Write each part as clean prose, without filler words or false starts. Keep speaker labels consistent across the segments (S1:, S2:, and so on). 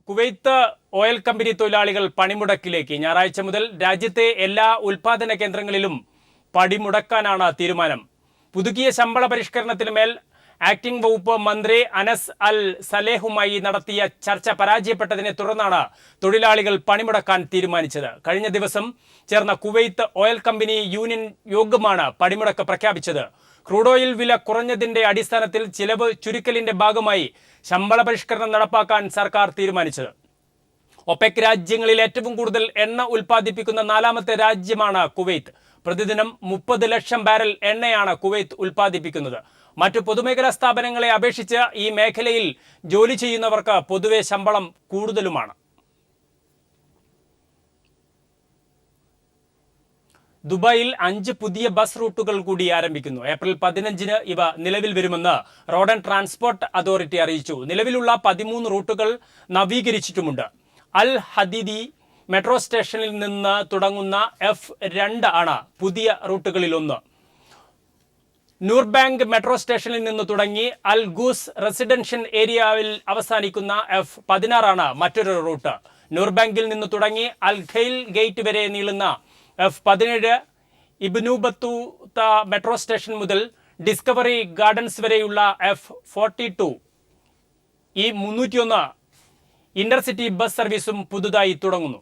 S1: Kuwait oil company തൊഴിലാളികൾ പണിമുടക്കിലേക്ക്. ഞായറാഴ്ച മുതൽ രാജ്യത്തെ എല്ലാ ഉൽപാദന കേന്ദ്രങ്ങളിലും പണിമുടക്കാനാണ് തീരുമാനം. പുതുക്കിയ ശമ്പള പരിഷ്കരണത്തിന് മേൽ ആക്ടിംഗ് വകുപ്പ് മന്ത്രി അനസ് അൽ സലേഹുമായി നടത്തിയ ചർച്ച പരാജയപ്പെട്ടതിനെ തുടർന്നാണ് തൊഴിലാളികൾ പണിമുടക്കാൻ തീരുമാനിച്ചത്. കഴിഞ്ഞ ദിവസം ചേർന്ന കുവൈത്ത് ഓയിൽ കമ്പനി യൂണിയൻ യോഗമാണ് പണിമുടക്ക് പ്രഖ്യാപിച്ചത്. ക്രൂഡ് ഓയിൽ വില കുറഞ്ഞതിന്റെ അടിസ്ഥാനത്തിൽ ചിലവ് ചുരുക്കലിന്റെ ഭാഗമായി ശമ്പള പരിഷ്കരണം നടപ്പാക്കാൻ സർക്കാർ തീരുമാനിച്ചത്. ഒപെക് രാജ്യങ്ങളിൽ ഏറ്റവും കൂടുതൽ എണ്ണ ഉൽപ്പാദിപ്പിക്കുന്ന 4ാമത്തെ രാജ്യമാണ് കുവൈത്ത്. പ്രതിദിനം 30 ലക്ഷം ബാരൽ എണ്ണയാണ് കുവൈത്ത് ഉൽപ്പാദിപ്പിക്കുന്നത്. മറ്റു പൊതുമേഖലാ സ്ഥാപനങ്ങളെ അപേക്ഷിച്ച് ഈ മേഖലയിൽ ജോലി ചെയ്യുന്നവർക്ക് പൊതുവെ ശമ്പളം കൂടുതലുമാണ്. ദുബായിൽ 5 പുതിയ ബസ് റൂട്ടുകൾ കൂടി ആരംഭിക്കുന്നു. ഏപ്രിൽ 15-ന് ഇവ നിലവിൽ വരുമെന്ന് റോഡ് ആൻഡ് ട്രാൻസ്പോർട്ട് അതോറിറ്റി അറിയിച്ചു. നിലവിലുള്ള 13 റൂട്ടുകൾ നവീകരിച്ചിട്ടുമുണ്ട്. അൽ ഹദീദി മെട്രോ സ്റ്റേഷനിൽ നിന്ന് തുടങ്ങുന്ന F2 ആണ് പുതിയ റൂട്ടുകളിലൊന്ന്. നൂർബാങ്ക് മെട്രോ സ്റ്റേഷനിൽ നിന്ന് തുടങ്ങി അൽ ഗൂസ് റെസിഡൻഷ്യൽ ഏരിയയിൽ അവസാനിക്കുന്ന F16 ആണ് മറ്റൊരു റൂട്ട്. നൂർബാങ്കിൽ നിന്ന് തുടങ്ങി അൽ ഖൈൽ ഗേറ്റ് വരെ നീളുന്ന F17 Ibnu Battuta metro station മുതൽ ഡിസ്കവറി ഗാർഡൻസ് വരെയുള്ള F42 ഈ 301 ഇന്റർസിറ്റി ബസ് സർവീസും പുതുതായി തുടങ്ങുന്നു.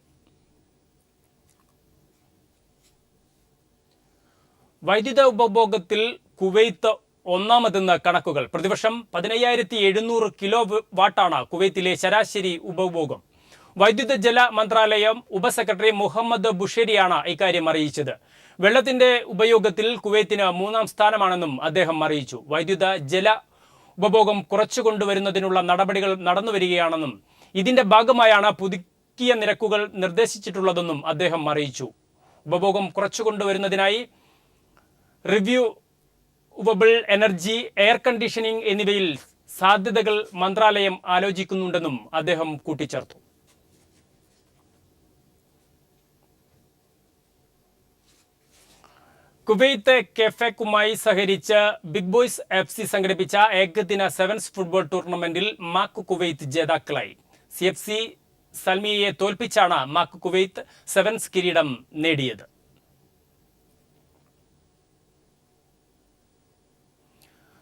S1: വൈദ്യുത ഉപഭോഗത്തിൽ കുവൈത്ത് ഒന്നാമതെന്ന് കണക്കുകൾ. പ്രതിവർഷം 15,700 കിലോ വാട്ടാണ് കുവൈത്തിലെ ശരാശരി ഉപഭോഗം. വൈദ്യുത ജല മന്ത്രാലയം ഉപസെക്രട്ടറി മുഹമ്മദ് ബുഷേരിയാണ് ഇക്കാര്യം അറിയിച്ചത്. വെള്ളത്തിന്റെ ഉപയോഗത്തിൽ കുവൈത്തിന് 3ാം സ്ഥാനമാണെന്നും അദ്ദേഹം അറിയിച്ചു. വൈദ്യുത ജല ഉപഭോഗം കുറച്ചുകൊണ്ടുവരുന്നതിനുള്ള നടപടികൾ നടന്നുവരികയാണെന്നും ഇതിന്റെ ഭാഗമായാണ് പുതുക്കിയ നിരക്കുകൾ നിർദ്ദേശിച്ചിട്ടുള്ളതെന്നും അദ്ദേഹം അറിയിച്ചു. ഉപഭോഗം കുറച്ചുകൊണ്ടുവരുന്നതിനായി റിന്യൂവബിൾ എനർജി, എയർ കണ്ടീഷനിംഗ് എന്നിവയിൽ സാധ്യതകൾ മന്ത്രാലയം ആലോചിക്കുന്നുണ്ടെന്നും അദ്ദേഹം കൂട്ടിച്ചേർത്തു. കുവൈത്ത് കെഫെക്കുമായി സഹകരിച്ച് ബിഗ് ബോയ്സ് FC സംഘടിപ്പിച്ച ഏകദിന സെവൻസ് ഫുട്ബോൾ ടൂർണമെന്റിൽ മാക് കുവൈത്ത് ജേതാക്കളായി. CFC സൽമിയയെ തോൽപ്പിച്ചാണ് മാക് കുവൈത്ത് സെവൻസ് കിരീടം നേടിയത്.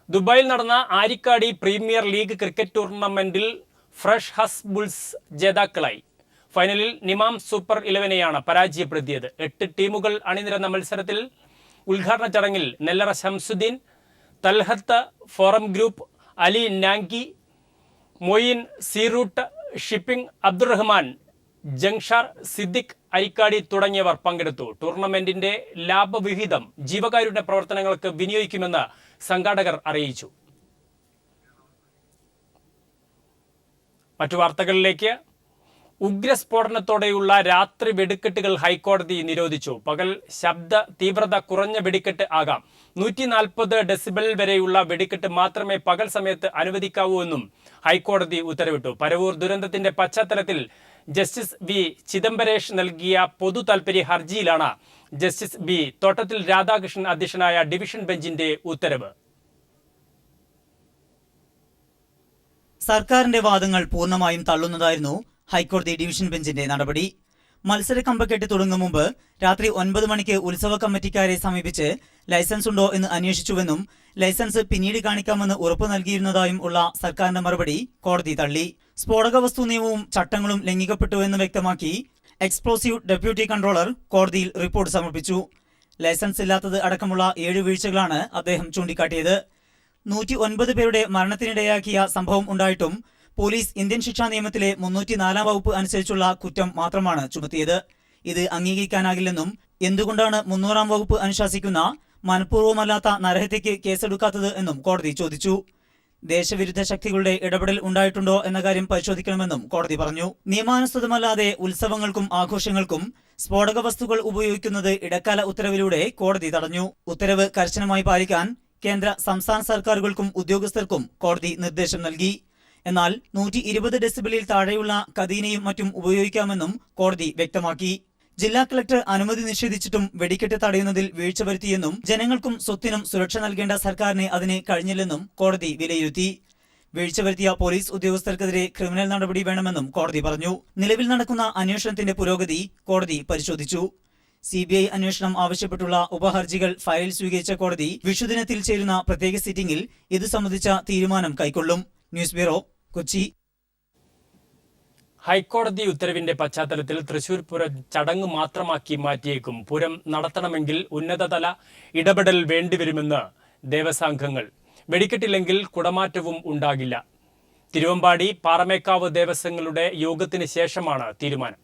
S1: ദുബായിൽ നടന്ന ആരിക്കാടി പ്രീമിയർ ലീഗ് ക്രിക്കറ്റ് ടൂർണമെന്റിൽ ഫ്രഷ് ഹസ് ബുൾസ് ജേതാക്കളായി. ഫൈനലിൽ നിമാം സൂപ്പർ 11നെയാണ് പരാജയപ്പെടുത്തിയത്. 8 ടീമുകൾ അണിനിരന്ന മത്സരത്തിൽ ഉദ്ഘാടന ചടങ്ങിൽ നെല്ലറ Shamsuddin, Talhath forum group, Ali Nanki, Moin സീറൂട്ട്, shipping Abdurahman, ജംഷാർ Siddique അരിക്കാടി തുടങ്ങിയവർ പങ്കെടുത്തു. ടൂർണമെന്റിന്റെ ലാഭവിഹിതം ജീവകാരുണ്യ പ്രവർത്തനങ്ങൾക്ക് വിനിയോഗിക്കുമെന്ന് സംഘാടകർ അറിയിച്ചു. മറ്റു വാർത്തകളിലേക്ക്. ഉഗ്രസ്ഫോടനത്തോടെയുള്ള രാത്രി വെടിക്കെട്ടുകൾ ഹൈക്കോടതി നിരോധിച്ചു. പകൽ ശബ്ദ തീവ്രത കുറഞ്ഞ വെടിക്കെട്ട് ആകാം. 140 ഡെസിബൽ വരെയുള്ള വെടിക്കെട്ട് മാത്രമേ പകൽ സമയത്ത് അനുവദിക്കാവൂ എന്നും ഹൈക്കോടതി ഉത്തരവിട്ടു. പരവൂർ ദുരന്തത്തിന്റെ പശ്ചാത്തലത്തിൽ ജസ്റ്റിസ് വി ചിദംബരേഷ് നൽകിയ പൊതു താൽപര്യ ഹർജിയിലാണ് ജസ്റ്റിസ് ബി തോട്ടത്തിൽ രാധാകൃഷ്ണൻ അധ്യക്ഷനായ ഡിവിഷൻ ബെഞ്ചിന്റെ ഉത്തരവ്.
S2: സർക്കാരിന്റെ വാദങ്ങൾ പൂർണ്ണമായും തള്ളുന്നതായിരുന്നു ഹൈക്കോടതി ഡിവിഷൻ ബെഞ്ചിന്റെ നടപടി. മത്സര കമ്പക്കെട്ട് തുടങ്ങും മുമ്പ് രാത്രി 9 മണിക്ക് ഉത്സവ കമ്മിറ്റിക്കാരെ സമീപിച്ച് ലൈസൻസ് ഉണ്ടോ എന്ന് അന്വേഷിച്ചുവെന്നും ലൈസൻസ് പിന്നീട് കാണിക്കാമെന്ന് ഉറപ്പു നൽകിയിരുന്നതായും ഉള്ള സർക്കാരിന്റെ മറുപടി കോടതി തള്ളി. സ്ഫോടക വസ്തു നിയമവും ചട്ടങ്ങളും ലംഘിക്കപ്പെട്ടുവെന്ന് വ്യക്തമാക്കി എക്സ്പ്ലോസീവ് ഡെപ്യൂട്ടി കൺട്രോളർ കോടതിയിൽ റിപ്പോർട്ട് സമർപ്പിച്ചു. ലൈസൻസ് ഇല്ലാത്തത് അടക്കമുള്ള 7 വീഴ്ചകളാണ് അദ്ദേഹം ചൂണ്ടിക്കാട്ടിയത്. 109 പേരുടെ മരണത്തിനിടയാക്കിയ സംഭവം ഉണ്ടായിട്ടും പോലീസ് ഇന്ത്യൻ ശിക്ഷാ നിയമത്തിലെ 304 വകുപ്പ് അനുസരിച്ചുള്ള കുറ്റം മാത്രമാണ് ചുമത്തിയത്. ഇത് അംഗീകരിക്കാനാകില്ലെന്നും എന്തുകൊണ്ടാണ് 300 വകുപ്പ് അനുശാസിക്കുന്ന മനഃപൂർവ്വമല്ലാത്ത നരഹത്യയ്ക്ക് കേസെടുക്കാത്തത് എന്നും കോടതി ചോദിച്ചു. ദേശവിരുദ്ധ ശക്തികളുടെ ഇടപെടൽ ഉണ്ടായിട്ടുണ്ടോ എന്ന കാര്യം പരിശോധിക്കണമെന്നും കോടതി പറഞ്ഞു. നിയമാനുസൃതമല്ലാതെ ഉത്സവങ്ങൾക്കും ആഘോഷങ്ങൾക്കും സ്ഫോടക വസ്തുക്കൾ ഉപയോഗിക്കുന്നത് ഇടക്കാല ഉത്തരവിലൂടെ കോടതി തടഞ്ഞു. ഉത്തരവ് കർശനമായി പാലിക്കാൻ കേന്ദ്ര സംസ്ഥാന സർക്കാരുകൾക്കും ഉദ്യോഗസ്ഥർക്കും കോടതി നിർദ്ദേശം നൽകി. എന്നാൽ 120 ഡെസിബലിൽ താഴെയുള്ള കദീനയും മറ്റും ഉപയോഗിക്കാമെന്നും കോടതി വ്യക്തമാക്കി. ജില്ലാ കളക്ടർ അനുമതി നിഷേധിച്ചിട്ടും വെടിക്കെട്ട് തടയുന്നതിൽ വീഴ്ച വരുത്തിയെന്നും ജനങ്ങൾക്കും സ്വത്തിനും സുരക്ഷ നൽകേണ്ട സർക്കാരിന് അതിന് കഴിഞ്ഞില്ലെന്നും കോടതി വിലയിരുത്തി. വീഴ്ച വരുത്തിയ പോലീസ് ഉദ്യോഗസ്ഥർക്കെതിരെ ക്രിമിനൽ നടപടി വേണമെന്നും കോടതി പറഞ്ഞു. നിലവിൽ നടക്കുന്ന അന്വേഷണത്തിന്റെ പുരോഗതി കോടതി പരിശോധിച്ചു. CBI അന്വേഷണം ആവശ്യപ്പെട്ടുള്ള ഉപഹർജികൾ ഫയലിൽ സ്വീകരിച്ച കോടതി വിഷുദിനത്തിൽ ചേരുന്ന പ്രത്യേക സിറ്റിംഗിൽ ഇതു സംബന്ധിച്ച തീരുമാനം കൈക്കൊള്ളും. News bureau, Kochi.
S1: ഹൈക്കോടതി ഉത്തരവിന്റെ പശ്ചാത്തലത്തിൽ തൃശൂർ പൂരം ചടങ്ങ് മാത്രമാക്കി മാറ്റിയേക്കും. പൂരം നടത്തണമെങ്കിൽ ഉന്നതതല ഇടപെടൽ വേണ്ടിവരുമെന്ന് ദേവസ്വംഘങ്ങൾ. വെടിക്കെട്ടില്ലെങ്കിൽ കുടമാറ്റവും ഉണ്ടാകില്ല. തിരുവമ്പാടി പാറമേക്കാവ് ദേവസ്വങ്ങളുടെ യോഗത്തിന് ശേഷമാണ് തീരുമാനം.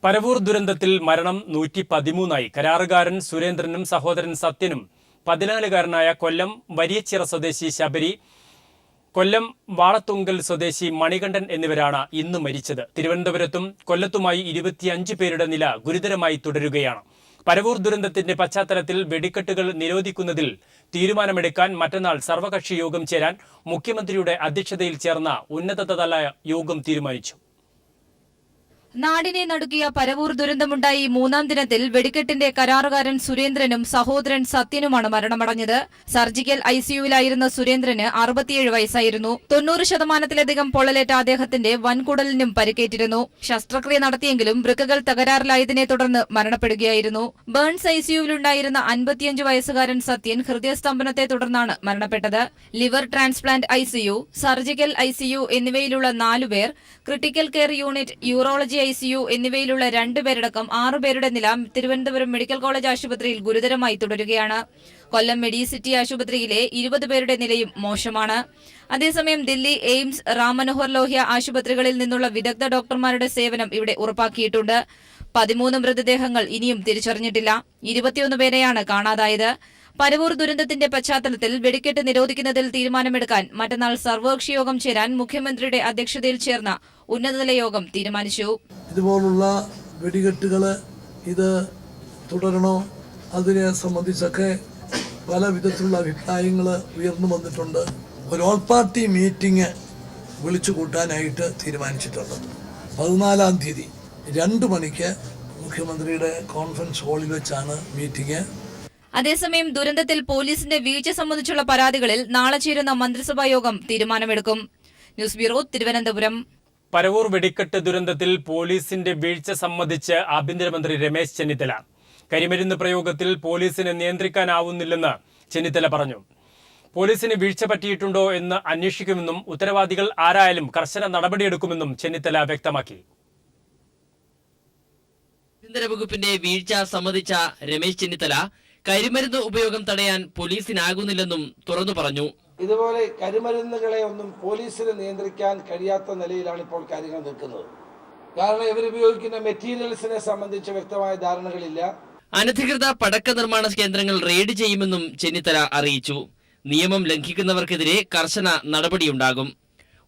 S1: പരവൂർ ദുരന്തത്തിൽ മരണം 113ആയി. കരാറുകാരൻ സുരേന്ദ്രനും സഹോദരൻ സത്യനും 14കാരനായ കൊല്ലം വരിയച്ചിറ സ്വദേശി ശബരി, കൊല്ലം വാളത്തുങ്കൽ സ്വദേശി മണികണ്ഠൻ എന്നിവരാണ് ഇന്ന് മരിച്ചത്. തിരുവനന്തപുരത്തും കൊല്ലത്തുമായി 25 പേരുടെ നില ഗുരുതരമായി തുടരുകയാണ്. പരവൂർ ദുരന്തത്തിന്റെ പശ്ചാത്തലത്തിൽ വെടിക്കെട്ടുകൾ നിരോധിക്കുന്നതിൽ തീരുമാനമെടുക്കാൻ മറ്റന്നാൾ സർവകക്ഷി യോഗം ചേരാൻ മുഖ്യമന്ത്രിയുടെ അധ്യക്ഷതയിൽ ചേർന്ന ഉന്നതതല യോഗം തീരുമാനിച്ചു.
S3: നാടിനെ നടുക്കിയ പരവൂർ ദുരന്തമുണ്ടായി 3ാം ദിനത്തിൽ വെടിക്കെട്ടിന്റെ കരാറുകാരൻ സുരേന്ദ്രനും സഹോദരൻ സത്യനുമാണ് മരണമടഞ്ഞത്. സർജിക്കൽ ICUവിലായിരുന്ന സുരേന്ദ്രന് 67 വയസ്സായിരുന്നു. 90% പൊള്ളലേറ്റ അദ്ദേഹത്തിന്റെ വൻകുടലിനും പരിക്കേറ്റിരുന്നു. ശസ്ത്രക്രിയ നടത്തിയെങ്കിലും വൃക്കകൾ തകരാറിലായതിനെ തുടർന്ന് മരണപ്പെടുകയായിരുന്നു. ബേൺസ് ICUവിലുണ്ടായിരുന്ന 55 വയസ്സുകാരൻ സത്യൻ ഹൃദയസ്തംഭനത്തെ തുടർന്നാണ് മരണപ്പെട്ടത്. Liver transplant ICU, surgical ICU എന്നിവയിലുള്ള 4 പേർ, critical care unit, urology ICU എന്നിവയിലുള്ള 2 പേരടക്കം 6 പേരുടെ നില തിരുവനന്തപുരം മെഡിക്കൽ കോളേജ് ആശുപത്രിയിൽ ഗുരുതരമായി തുടരുകയാണ്. കൊല്ലം മെഡിസിറ്റി ആശുപത്രിയിലെ 20 പേരുടെ നിലയും മോശമാണ്. അതേസമയം ദില്ലി എയിംസ്, റാം മനോഹർ ലോഹ്യ ആശുപത്രികളിൽ നിന്നുള്ള വിദഗ്ധ ഡോക്ടർമാരുടെ സേവനം ഇവിടെ ഉറപ്പാക്കിയിട്ടുണ്ട്. 13 മൃതദേഹങ്ങൾ ഇനിയും തിരിച്ചറിഞ്ഞിട്ടില്ല. 21 പേരെയാണ് കാണാതായത്. പരവൂർ ദുരന്തത്തിന്റെ പശ്ചാത്തലത്തിൽ വെടിക്കെട്ട് നിരോധിക്കുന്നതിൽ തീരുമാനമെടുക്കാൻ മറ്റന്നാൾ സർവകക്ഷി യോഗം ചേരാൻ മുഖ്യമന്ത്രിയുടെ അധ്യക്ഷതയിൽ ചേർന്ന ഉന്നതതല യോഗം തീരുമാനിച്ചു.
S4: ഇതുപോലുള്ള വെടികെട്ടുകൾ ഇത് തുടരണോ, അതിനെ സംബന്ധിച്ചൊക്കെ പല വിധത്തിലുള്ള അഭിപ്രായങ്ങൾ ഉയർന്നു വന്നിട്ടുണ്ട്. ഒരു ഓൾ പാർട്ടി മീറ്റിംഗ് വിളിച്ചു കൂട്ടാനായിട്ട് തീരുമാനിച്ചിട്ടുണ്ട്. 14-ാം തീയതി 2 മണിക്ക് മുഖ്യമന്ത്രിയുടെ കോൺഫറൻസ് ഹാളിൽ വെച്ചാണ് മീറ്റിംഗ്.
S3: അതേസമയം ദുരന്തത്തിൽ പോലീസിന്റെ വീഴ്ച സംബന്ധിച്ചുള്ള പരാതികളിൽ നാളെ ചേരുന്ന മന്ത്രിസഭാ യോഗം തീരുമാനമെടുക്കും. News bureau, Thiruvananthapuram.
S1: പരവൂർ വെടിക്കെട്ട് ദുരന്തത്തിൽ പോലീസിന്റെ വീഴ്ച സംബന്ധിച്ച് ആഭ്യന്തരമന്ത്രി രമേശ് ചെന്നിത്തല. കരിമരുന്ന് പ്രയോഗത്തിൽ പോലീസിനെ നിയന്ത്രിക്കാനാവുന്നില്ലെന്ന് ചെന്നിത്തല പറഞ്ഞു. പോലീസിന് വീഴ്ച പറ്റിയിട്ടുണ്ടോ എന്ന് അന്വേഷിക്കുമെന്നും ഉത്തരവാദികൾ ആരായാലും കർശന നടപടിയെടുക്കുമെന്നും ചെന്നിത്തല വ്യക്തമാക്കി.
S5: ആഭ്യന്തര വകുപ്പിന്റെ വീഴ്ച സമ്മതിച്ച രമേശ് ചെന്നിത്തല കരിമരുന്ന് ഉപയോഗം തടയാൻ പോലീസിനാകുന്നില്ലെന്നും തുറന്നു പറഞ്ഞു.
S6: ഇതുപോലെ കരിമരുന്നുകളെ ഒന്നും പോലീസിന് നിയന്ത്രിക്കാൻ കഴിയാത്ത നിലയിലാണ് ഇപ്പോൾ കാര്യങ്ങൾ നിൽക്കുന്നത്. കാരണം ഇവരുപയോഗിക്കുന്ന മെറ്റീരിയൽസിനെ സംബന്ധിച്ച് വ്യക്തമായ ധാരണകളില്ല.
S5: അനധികൃത പടക്ക നിർമ്മാണ കേന്ദ്രങ്ങൾ റെയ്ഡ് ചെയ്യുമെന്നും ചെന്നിത്തല അറിയിച്ചു. നിയമം ലംഘിക്കുന്നവർക്കെതിരെ കർശന നടപടിയുണ്ടാകും.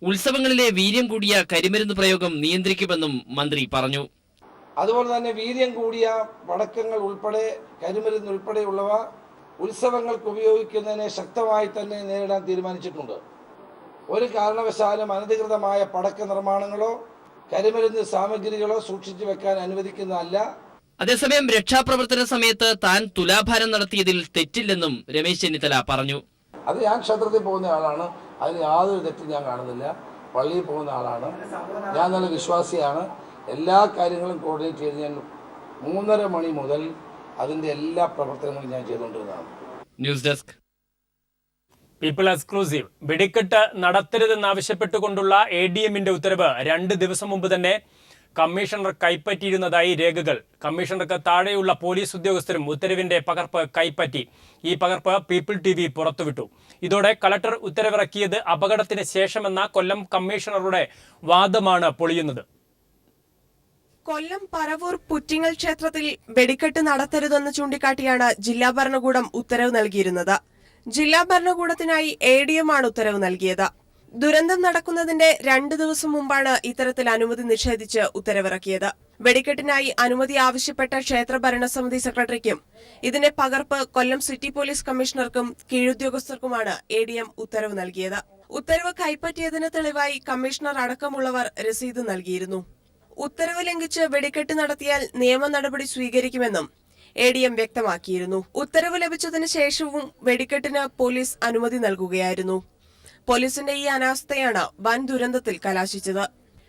S5: ഉത്സവങ്ങളിലെ വീര്യം കൂടിയ കരിമരുന്ന് പ്രയോഗം നിയന്ത്രിക്കുമെന്നും മന്ത്രി പറഞ്ഞു.
S6: അതുപോലെ തന്നെ വീര്യം കൂടിയ പടക്കങ്ങൾ ഉൾപ്പെടെ കരിമരുന്ന് ഉൾപ്പെടെയുള്ളവ ഉത്സവങ്ങൾക്ക് ഉപയോഗിക്കുന്നതിനെ ശക്തമായി തന്നെ നേരിടാൻ തീരുമാനിച്ചിട്ടുണ്ട്. ഒരു കാരണവശാലും അനധികൃതമായ പടക്ക നിർമ്മാണങ്ങളോ കരിമരുന്ന് സാമഗ്രികളോ സൂക്ഷിച്ചു വെക്കാൻ അനുവദിക്കുന്നതല്ല.
S5: അതേസമയം രക്ഷാപ്രവർത്തന സമയത്ത് താൻ തുലാഭാരം നടത്തിയതിൽ തെറ്റില്ലെന്നും രമേശ് ചെന്നിത്തല പറഞ്ഞു.
S6: അത് ഞാൻ ക്ഷേത്രത്തിൽ പോകുന്ന ആളാണ്, അതിന് യാതൊരു തെറ്റും ഞാൻ കാണുന്നില്ല. പള്ളിയിൽ പോകുന്ന ആളാണ്, ഞാൻ നല്ല വിശ്വാസിയാണ്. എല്ലാ കാര്യങ്ങളും കോർഡിനേറ്റ് ചെയ്ത് ഞാൻ 3:30 മണി മുതൽ അതിന്റെ എല്ലാ പ്രവർത്തനങ്ങളും ഞാൻ ചെയ്തുകൊണ്ടിരുന്നതാണ്.
S5: News desk,
S1: people exclusive. വെടിക്കെട്ട് നടത്തരുതെന്നാവശ്യപ്പെട്ടുകൊണ്ടുള്ള ADMന്റെ ഉത്തരവ് 2 ദിവസം മുമ്പ് തന്നെ കമ്മീഷണർ കൈപ്പറ്റിയിരുന്നതായി രേഖകൾ. കമ്മീഷണർക്ക് താഴെയുള്ള പോലീസ് ഉദ്യോഗസ്ഥരും ഉത്തരവിന്റെ പകർപ്പ് കൈപ്പറ്റി. ഈ പകർപ്പ് പീപ്പിൾ TV പുറത്തുവിട്ടു. ഇതോടെ കളക്ടർ ഉത്തരവിറക്കിയത് അപകടത്തിന് ശേഷമെന്ന കൊല്ലം കമ്മീഷണറുടെ വാദമാണ് പൊളിയുന്നത്.
S7: കൊല്ലം പരവൂർ പുറ്റിങ്ങൽ ക്ഷേത്രത്തിൽ വെടിക്കെട്ട് നടത്തരുതെന്ന് ചൂണ്ടിക്കാട്ടിയാണ് ജില്ലാ ഭരണകൂടം ഉത്തരവ് നൽകിയിരുന്നത്. ജില്ലാ ഭരണകൂടത്തിനായി ADM ആണ് ഉത്തരവ് നൽകിയത്. ദുരന്തം നടക്കുന്നതിന്റെ 2 ദിവസം മുമ്പാണ് ഇത്തരത്തിൽ അനുമതി നിഷേധിച്ച് ഉത്തരവിറക്കിയത്. വെടിക്കെട്ടിനായി അനുമതി ആവശ്യപ്പെട്ട ക്ഷേത്ര ഭരണസമിതി സെക്രട്ടറിക്കും ഇതിന്റെ പകർപ്പ് കൊല്ലം സിറ്റി പോലീസ് കമ്മീഷണർക്കും കീഴുദ്യോഗസ്ഥർക്കുമാണ് ADM ഉത്തരവ് നൽകിയത്. ഉത്തരവ് കൈപ്പറ്റിയതിന് തെളിവായി കമ്മീഷണർ അടക്കമുള്ളവർ രസീത് നൽകിയിരുന്നു. ഉത്തരവ് ലംഘിച്ച് വെടിക്കെട്ട് നടത്തിയാൽ നിയമ നടപടി സ്വീകരിക്കുമെന്നും ADM വ്യക്തമാക്കിയിരുന്നു. ഉത്തരവ് ലഭിച്ചതിന് ശേഷവും വെടിക്കെട്ടിന് പോലീസ് അനുമതി നൽകുകയായിരുന്നു. പോലീസിന്റെ ഈ അനാസ്ഥയാണ് വൻ ദുരന്തത്തിൽ കലാശിച്ചത്.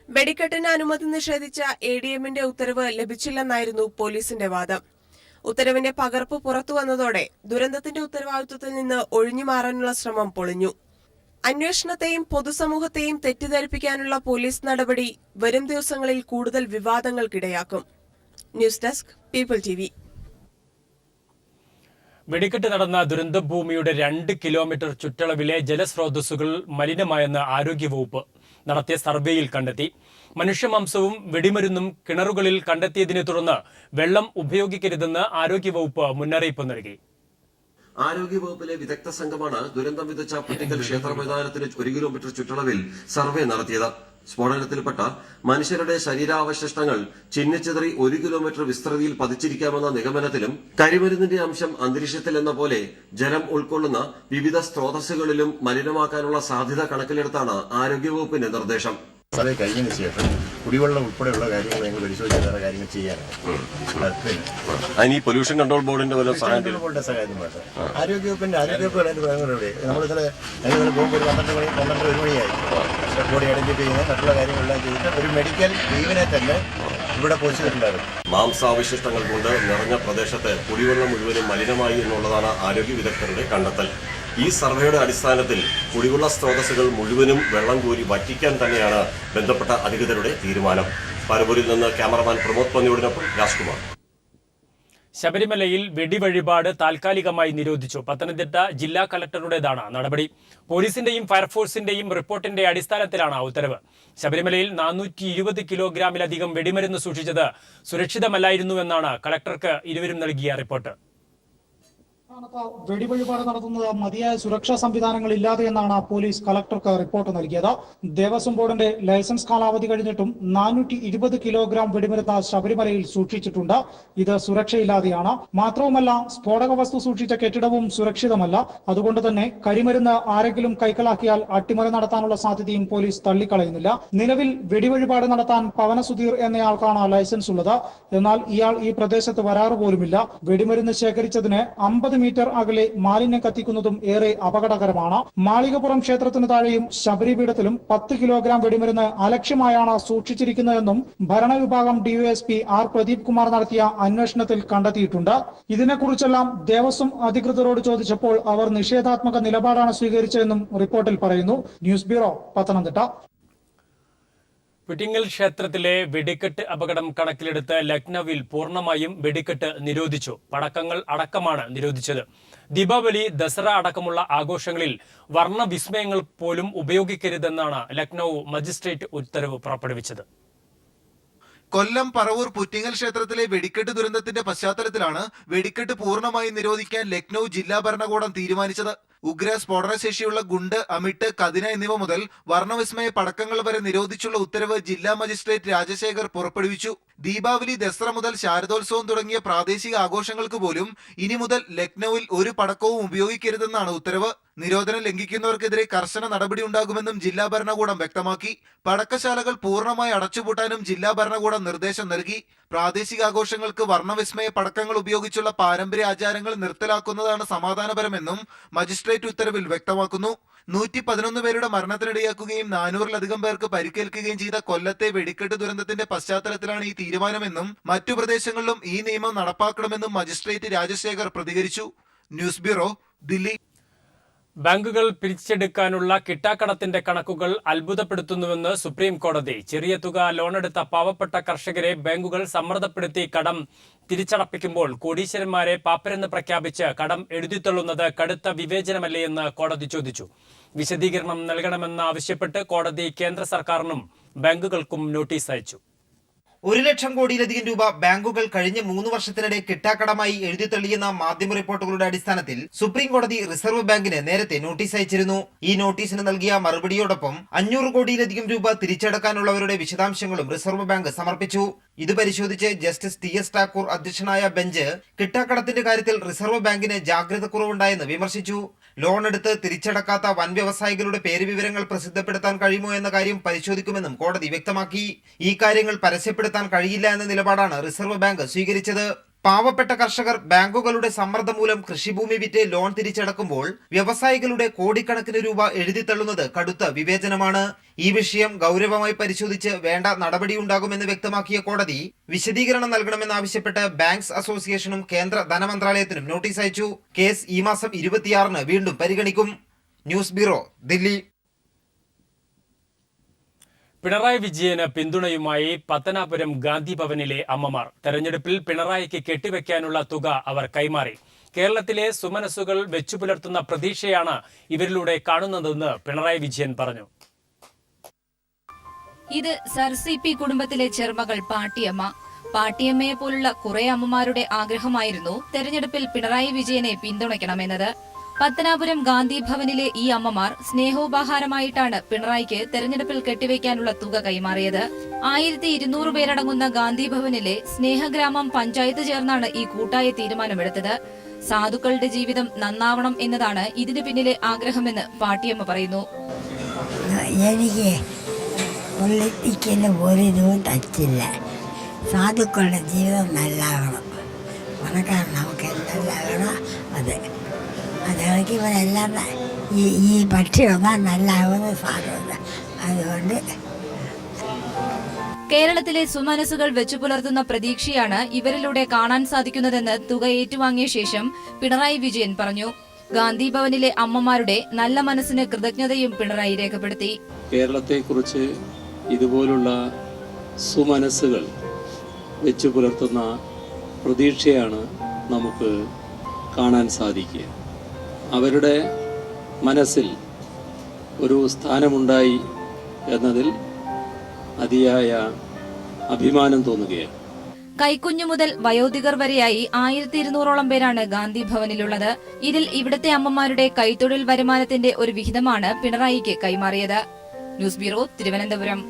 S7: വെടിക്കെട്ടിന് അനുമതി നിഷേധിച്ച ADMന്റെ ഉത്തരവ് ലഭിച്ചില്ലെന്നായിരുന്നു പോലീസിന്റെ വാദം. ഉത്തരവിന്റെ പകർപ്പ് പുറത്തുവന്നതോടെ ദുരന്തത്തിന്റെ ഉത്തരവാദിത്വത്തിൽ നിന്ന് ഒഴിഞ്ഞുമാറാനുള്ള ശ്രമം പൊളിഞ്ഞു. അന്വേഷണത്തെയും പൊതുസമൂഹത്തെയും തെറ്റിദ്ധരിപ്പിക്കാനുള്ള പോലീസ് നടപടി വരും ദിവസങ്ങളിൽ കൂടുതൽ വിവാദങ്ങൾക്കിടയാക്കും. News desk people TV.
S1: വെടിക്കെട്ട് നടന്ന ദുരന്തഭൂമിയുടെ 2 കിലോമീറ്റർ ചുറ്റളവിലെ ജലസ്രോതസ്സുകൾ മലിനമായെന്ന് ആരോഗ്യവകുപ്പ് നടത്തിയ സർവേയിൽ കണ്ടെത്തി. മനുഷ്യമാംസവും വെടിമരുന്നും കിണറുകളിൽ കണ്ടെത്തിയതിനെ തുടർന്ന് വെള്ളം ഉപയോഗിക്കരുതെന്ന് ആരോഗ്യവകുപ്പ് മുന്നറിയിപ്പ് നൽകി.
S8: ആരോഗ്യവകുപ്പിലെ വിദഗ്ധ സംഘമാണ് ദുരന്തം വിതച്ച പുറ്റിക്കൽ ക്ഷേത്ര മൈതാനത്തിന് 1 കിലോമീറ്റർ ചുറ്റളവിൽ സർവേ നടത്തിയത്. സ്ഫോടനത്തിൽപ്പെട്ട മനുഷ്യരുടെ ശരീരാവശിഷ്ടങ്ങൾ ചിന്നിച്ചിതറി 1 കിലോമീറ്റർ വിസ്തൃതിയിൽ പതിച്ചിരിക്കാമെന്ന നിഗമനത്തിലും കരിമരുന്നിന്റെ അംശം അന്തരീക്ഷത്തിലെന്ന പോലെ ജലം ഉൾക്കൊള്ളുന്ന വിവിധ സ്രോതസ്സുകളിലും മലിനമാക്കാനുള്ള സാധ്യത കണക്കിലെടുത്താണ് ആരോഗ്യവകുപ്പിന്റെ നിർദ്ദേശം.
S9: സർവേ കഴിഞ്ഞതിന് ശേഷം കുടിവെള്ളം ഉൾപ്പെടെയുള്ള കാര്യങ്ങൾ ഞങ്ങൾ പരിശോധിച്ച് വേറെ കാര്യങ്ങൾ ചെയ്യാനാണ്.
S8: അതിന് ഈ പൊല്യൂഷൻ കൺട്രോൾ ബോർഡിന്റെ
S9: സഹായം വേണ്ട. ആരോഗ്യവകുപ്പിന്റെ ഇവിടെ നമ്മൾ പോകുമ്പോൾ 12 മണിയായി ബോഡി ഐഡന്റിഫൈ ചെയ്യുന്നത് മറ്റുള്ള കാര്യങ്ങളെല്ലാം ചെയ്തിട്ട് ഒരു മെഡിക്കൽ ലീവിനെ തന്നെ ഇവിടെ പോസിറ്റിട്ടുണ്ടായിരുന്നു.
S8: മാംസാവശിഷ്ടങ്ങൾ കൊണ്ട് നിറഞ്ഞ പ്രദേശത്ത് കുടിവെള്ളം മുഴുവനും മലിനമായി എന്നുള്ളതാണ് ആരോഗ്യ വിദഗ്ധരുടെ കണ്ടെത്തൽ. ഈ സർവേയുടെ അടിസ്ഥാനത്തിൽ കുടിവെള്ള സ്രോതസ്സുകൾ മുഴുവനും വെള്ളം കോരി വറ്റിക്കാൻ തന്നെയാണ് ബന്ധപ്പെട്ട അധികൃതരുടെ തീരുമാനം. പരവൂരിൽ നിന്ന് ക്യാമറമാൻ പ്രമോദ് പന്നിയോടിനൊപ്പം രാജ്കുമാർ.
S1: ശബരിമലയിൽ വെടിവഴിപാട് താൽക്കാലികമായി നിരോധിച്ചു. പത്തനംതിട്ട ജില്ലാ കലക്ടറുടേതാണ് നടപടി. പോലീസിന്റെയും ഫയർഫോഴ്സിന്റെയും റിപ്പോർട്ടിന്റെ അടിസ്ഥാനത്തിലാണ് ഉത്തരവ്. ശബരിമലയിൽ 420 കിലോഗ്രാമിലധികം വെടിമരുന്ന് സൂക്ഷിച്ചത് സുരക്ഷിതമല്ലായിരുന്നുവെന്നാണ് കലക്ടർക്ക് ഇരുവരും നൽകിയ റിപ്പോർട്ട്.
S10: വെടിവഴിപാട് നടത്തുന്നത് മതിയായ സുരക്ഷാ സംവിധാനങ്ങൾ ഇല്ലാതെ എന്നാണ് പോലീസ് കളക്ടർക്ക് റിപ്പോർട്ട് നൽകിയത്. ദേവസ്വം ബോർഡിന്റെ ലൈസൻസ് കാലാവധി കഴിഞ്ഞിട്ടും 420 കിലോഗ്രാം വെടിമരുന്ന് ശബരിമലയിൽ സൂക്ഷിച്ചിട്ടുണ്ട്. ഇത് സുരക്ഷയില്ലാതെയാണ്. മാത്രവുമല്ല, സ്ഫോടക വസ്തു സൂക്ഷിച്ച കെട്ടിടവും സുരക്ഷിതമല്ല. അതുകൊണ്ട് തന്നെ കരിമരുന്ന് ആരെങ്കിലും കൈക്കലാക്കിയാൽ അട്ടിമറി നടത്താനുള്ള സാധ്യതയും പോലീസ് തള്ളിക്കളയുന്നില്ല. നിലവിൽ വെടിവഴിപാട് നടത്താൻ പവന സുധീർ എന്നയാൾക്കാണ് ലൈസൻസ് ഉള്ളത്. എന്നാൽ ഇയാൾ ഈ പ്രദേശത്ത് വരാറ് പോലുമില്ല. വെടിമരുന്ന് ശേഖരിച്ചതിന് 50 മീറ്റർ അകലെ മാലിന്യം കത്തിക്കുന്നതും ഏറെ അപകടകരമാണ്. മാളികപ്പുറം ക്ഷേത്രത്തിന് താഴെയും ശബരിപീഠത്തിലും 10 കിലോഗ്രാം വെടിമരുന്ന് അലക്ഷ്യമായാണ് സൂക്ഷിച്ചിരിക്കുന്നതെന്നും ഭരണവിഭാഗം DYSP R പ്രദീപ് കുമാർ നടത്തിയ അന്വേഷണത്തിൽ കണ്ടെത്തിയിട്ടുണ്ട്. ഇതിനെക്കുറിച്ചെല്ലാം ദേവസ്വം അധികൃതരോട് ചോദിച്ചപ്പോൾ അവർ നിഷേധാത്മക നിലപാടാണ് സ്വീകരിച്ചതെന്നും റിപ്പോർട്ടിൽ പറയുന്നു. News bureau, Pathanamthitta.
S1: പുറ്റിങ്ങൽ ക്ഷേത്രത്തിലെ വെടിക്കെട്ട് അപകടം കണക്കിലെടുത്ത് ലക്നൌവിൽ പൂർണ്ണമായും വെടിക്കെട്ട് നിരോധിച്ചു. പടക്കങ്ങൾ അടക്കമാണ് നിരോധിച്ചത്. ദീപാവലി, ദസറ അടക്കമുള്ള ആഘോഷങ്ങളിൽ വർണ്ണവിസ്മയങ്ങൾ പോലും ഉപയോഗിക്കരുതെന്നാണ് ലക്നൌ മജിസ്ട്രേറ്റ് ഉത്തരവ് പുറപ്പെടുവിച്ചത്.
S11: കൊല്ലം പറവൂർ പുറ്റിങ്ങൽ ക്ഷേത്രത്തിലെ വെടിക്കെട്ട് ദുരന്തത്തിന്റെ പശ്ചാത്തലത്തിലാണ് വെടിക്കെട്ട് പൂർണ്ണമായി നിരോധിക്കാൻ ലക്നൌ ജില്ലാ ഭരണകൂടം തീരുമാനിച്ചത്. ഉഗ്ര സ്ഫോടനശേഷിയുള്ള ഗുണ്ട്, അമിട്ട്, കതിന എന്നിവ മുതൽ വർണ്ണവിസ്മയ പടക്കങ്ങൾ വരെ നിരോധിച്ചുള്ള ഉത്തരവ് ജില്ലാ മജിസ്ട്രേറ്റ് രാജശേഖർ പുറപ്പെടുവിച്ചു. ദീപാവലി, ദസറ മുതൽ ശാരദോത്സവം തുടങ്ങിയ പ്രാദേശിക ആഘോഷങ്ങൾക്ക് പോലും ഇനി മുതൽ ലക്നൌവിൽ ഒരു പടക്കവും ഉപയോഗിക്കരുതെന്നാണ് ഉത്തരവ്. നിരോധനം ലംഘിക്കുന്നവർക്കെതിരെ കർശന നടപടിയുണ്ടാകുമെന്നും ജില്ലാ ഭരണകൂടം വ്യക്തമാക്കി. പടക്കശാലകൾ പൂർണ്ണമായി അടച്ചുപൂട്ടാനും ജില്ലാ ഭരണകൂടം നിർദ്ദേശം നൽകി. പ്രാദേശികാഘോഷങ്ങൾക്ക് വർണ്ണവിസ്മയ പടക്കങ്ങൾ ഉപയോഗിച്ചുള്ള പാരമ്പര്യ ആചാരങ്ങൾ നിർത്തലാക്കുന്നതാണ് സമാധാനപരമെന്നും മജിസ്ട്രേറ്റ് ഉത്തരവിൽ വ്യക്തമാക്കുന്നു. 111 പേരുടെ മരണത്തിനിടയാക്കുകയും 400-ലധികം പേർക്ക് പരിക്കേൽക്കുകയും ചെയ്ത കൊല്ലത്തെ വെടിക്കെട്ട് ദുരന്തത്തിന്റെ പശ്ചാത്തലത്തിലാണ് ഈ തീരുമാനമെന്നും മറ്റു പ്രദേശങ്ങളിലും ഈ നിയമം നടപ്പാക്കണമെന്നും മജിസ്ട്രേറ്റ് രാജശേഖർ പ്രതികരിച്ചു. News bureau, Delhi.
S1: ബാങ്കുകൾ പിരിച്ചെടുക്കാനുള്ള കിട്ടാക്കടത്തിന്റെ കണക്കുകൾ അത്ഭുതപ്പെടുത്തുന്നുവെന്ന് സുപ്രീം കോടതി. ചെറിയ തുക ലോണെടുത്ത പാവപ്പെട്ട കർഷകരെ ബാങ്കുകൾ സമ്മർദ്ദപ്പെടുത്തി കടം തിരിച്ചടപ്പിക്കുമ്പോൾ കോടീശ്വരന്മാരെ പാപ്പരെന്ന് പ്രഖ്യാപിച്ച് കടം എഴുതിത്തള്ളുന്നത് കടുത്ത വിവേചനമല്ലേ എന്ന് കോടതി ചോദിച്ചു. വിശദീകരണം നൽകണമെന്നാവശ്യപ്പെട്ട് കോടതി കേന്ദ്ര സർക്കാരിനും ബാങ്കുകൾക്കും നോട്ടീസ് അയച്ചു.
S12: 1 ലക്ഷം കോടിയിലധികം രൂപ ബാങ്കുകൾ കഴിഞ്ഞ 3 വർഷത്തിനിടെ കിട്ടാക്കടമായി എഴുതിത്തള്ളിയെന്ന മാധ്യമ റിപ്പോർട്ടുകളുടെ അടിസ്ഥാനത്തിൽ സുപ്രീം കോടതി റിസർവ് ബാങ്കിന് നേരത്തെ നോട്ടീസ് അയച്ചിരുന്നു. ഈ നോട്ടീസിന് നൽകിയ മറുപടിയോടൊപ്പം 500 കോടിയിലധികം രൂപ തിരിച്ചടക്കാനുള്ളവരുടെ വിശദാംശങ്ങളും റിസർവ് ബാങ്ക് സമർപ്പിച്ചു. ഇത് പരിശോധിച്ച് ജസ്റ്റിസ് TS ഠാക്കൂർ അധ്യക്ഷനായ ബെഞ്ച് കിട്ടാക്കടത്തിന്റെ കാര്യത്തിൽ റിസർവ് ബാങ്കിന് ജാഗ്രത കുറവുണ്ടായെന്ന് വിമർശിച്ചു. ലോൺ എടുത്ത് തിരിച്ചടക്കാത്ത വൻ വ്യവസായികളുടെ പേര് വിവരങ്ങൾ പ്രസിദ്ധപ്പെടുത്താൻ കഴിയുമോ എന്ന കാര്യം പരിശോധിക്കുമെന്നും കോടതി വ്യക്തമാക്കി. ഈ കാര്യങ്ങൾ പരസ്യപ്പെടുത്താൻ കഴിയില്ല എന്ന നിലപാടാണ് റിസർവ് ബാങ്ക് സ്വീകരിച്ചത്. പാവപ്പെട്ട കർഷകർ ബാങ്കുകളുടെ സമ്മർദ്ദം മൂലം കൃഷിഭൂമി വിറ്റ് ലോൺ തിരിച്ചടക്കുമ്പോൾ വ്യവസായികളുടെ കോടിക്കണക്കിന് രൂപ എഴുതിത്തള്ളുന്നത് കടുത്ത വിവേചനമാണ്. ഈ വിഷയം ഗൗരവമായി പരിശോധിച്ച് വേണ്ട നടപടിയുണ്ടാകുമെന്ന് വ്യക്തമാക്കിയ കോടതി വിശദീകരണം നൽകണമെന്നാവശ്യപ്പെട്ട് ബാങ്ക്സ് അസോസിയേഷനും കേന്ദ്ര ധനമന്ത്രാലയത്തിനും നോട്ടീസ് അയച്ചു. കേസ് ഈ മാസം 26-ന് വീണ്ടും പരിഗണിക്കും. News bureau, Delhi.
S1: പിണറായി വിജയന് പിന്തുണയുമായി പത്തനാപുരം ഗാന്ധി ഭവനിലെ അമ്മമാർ. തെരഞ്ഞെടുപ്പിൽ പിണറായിക്ക് കെട്ടിവെക്കാനുള്ള തുക അവർ കൈമാറി. കേരളത്തിലെ സുമനസ്സുകൾ വെച്ചുപുലർത്തുന്ന പ്രതീക്ഷയാണ് ഇവരിലൂടെ കാണുന്നതെന്ന് പിണറായി വിജയൻ പറഞ്ഞു.
S3: ഇത് സർ CP കുടുംബത്തിലെ ചെറുമകൾ പാട്ടിയമ്മ. പാട്ടിയമ്മയെ പോലുള്ള കുറെ അമ്മമാരുടെ ആഗ്രഹമായിരുന്നു തെരഞ്ഞെടുപ്പിൽ പിണറായി വിജയനെ പിന്തുണയ്ക്കണമെന്നത്. പത്തനാപുരം ഗാന്ധി ഭവനിലെ ഈ അമ്മമാർ സ്നേഹോപഹാരമായിട്ടാണ് പിണറായിക്ക് തെരഞ്ഞെടുപ്പിൽ കെട്ടിവെക്കാനുള്ള തുക കൈമാറിയത്. 1200 പേരടങ്ങുന്ന ഗാന്ധി ഭവനിലെ സ്നേഹഗ്രാമം പഞ്ചായത്ത് ചേർന്നാണ് ഈ കൂട്ടായ തീരുമാനമെടുത്തത്. സാധുക്കളുടെ ജീവിതം നന്നാവണം എന്നതാണ് ഇതിനു പിന്നിലെ ആഗ്രഹമെന്ന് പാട്ടിയമ്മ പറയുന്നു.
S13: എനിക്ക് പൊളിറ്റിക്കല് ഒരിതും ടച്ചില്ല. സാധുക്കളുടെ ജീവിതം നല്ലാകണം, പണക്കാരൻ നമുക്ക് നല്ലാകണം. അതൊക്കെ ഇവരെല്ലാം ഈ പക്ഷിയൊന്നും നല്ലാകുന്ന സാധനമില്ല. അതുകൊണ്ട്
S3: കേരളത്തിലെ സുമനസ്സുകൾ വെച്ചുപുലർത്തുന്ന പ്രതീക്ഷയാണ് ഇവരിലൂടെ കാണാൻ സാധിക്കുന്നതെന്ന് തുക ഏറ്റുവാങ്ങിയ ശേഷം പിണറായി വിജയൻ പറഞ്ഞു. ഗാന്ധി ഭവനിലെ അമ്മമാരുടെ നല്ല മനസ്സിന് കൃതജ്ഞതയും പിണറായി രേഖപ്പെടുത്തി.
S14: കേരളത്തെക്കുറിച്ച് ഇതുപോലുള്ള സുമനസ്സുകൾ വെച്ചുപുലർത്തുന്ന പ്രതീക്ഷയാണ് നമുക്ക് കാണാൻ സാധിക്കുക. അവരുടെ മനസ്സിൽ ഒരു സ്ഥാനമുണ്ടായി എന്നതിൽ അതിയായ അഭിമാനം തോന്നുകയാണ്.
S3: കൈക്കുഞ്ഞു മുതൽ വയോധികർ വരെയായി 1200ഓളം പേരാണ് ഗാന്ധി ഭവനിലുള്ളത്. ഇതിൽ ഇവിടുത്തെ അമ്മമാരുടെ കൈത്തൊഴിൽ വരുമാനത്തിന്റെ ഒരു വിഹിതമാണ് പിണറായിക്ക് കൈമാറിയത്. News bureau, Thiruvananthapuram.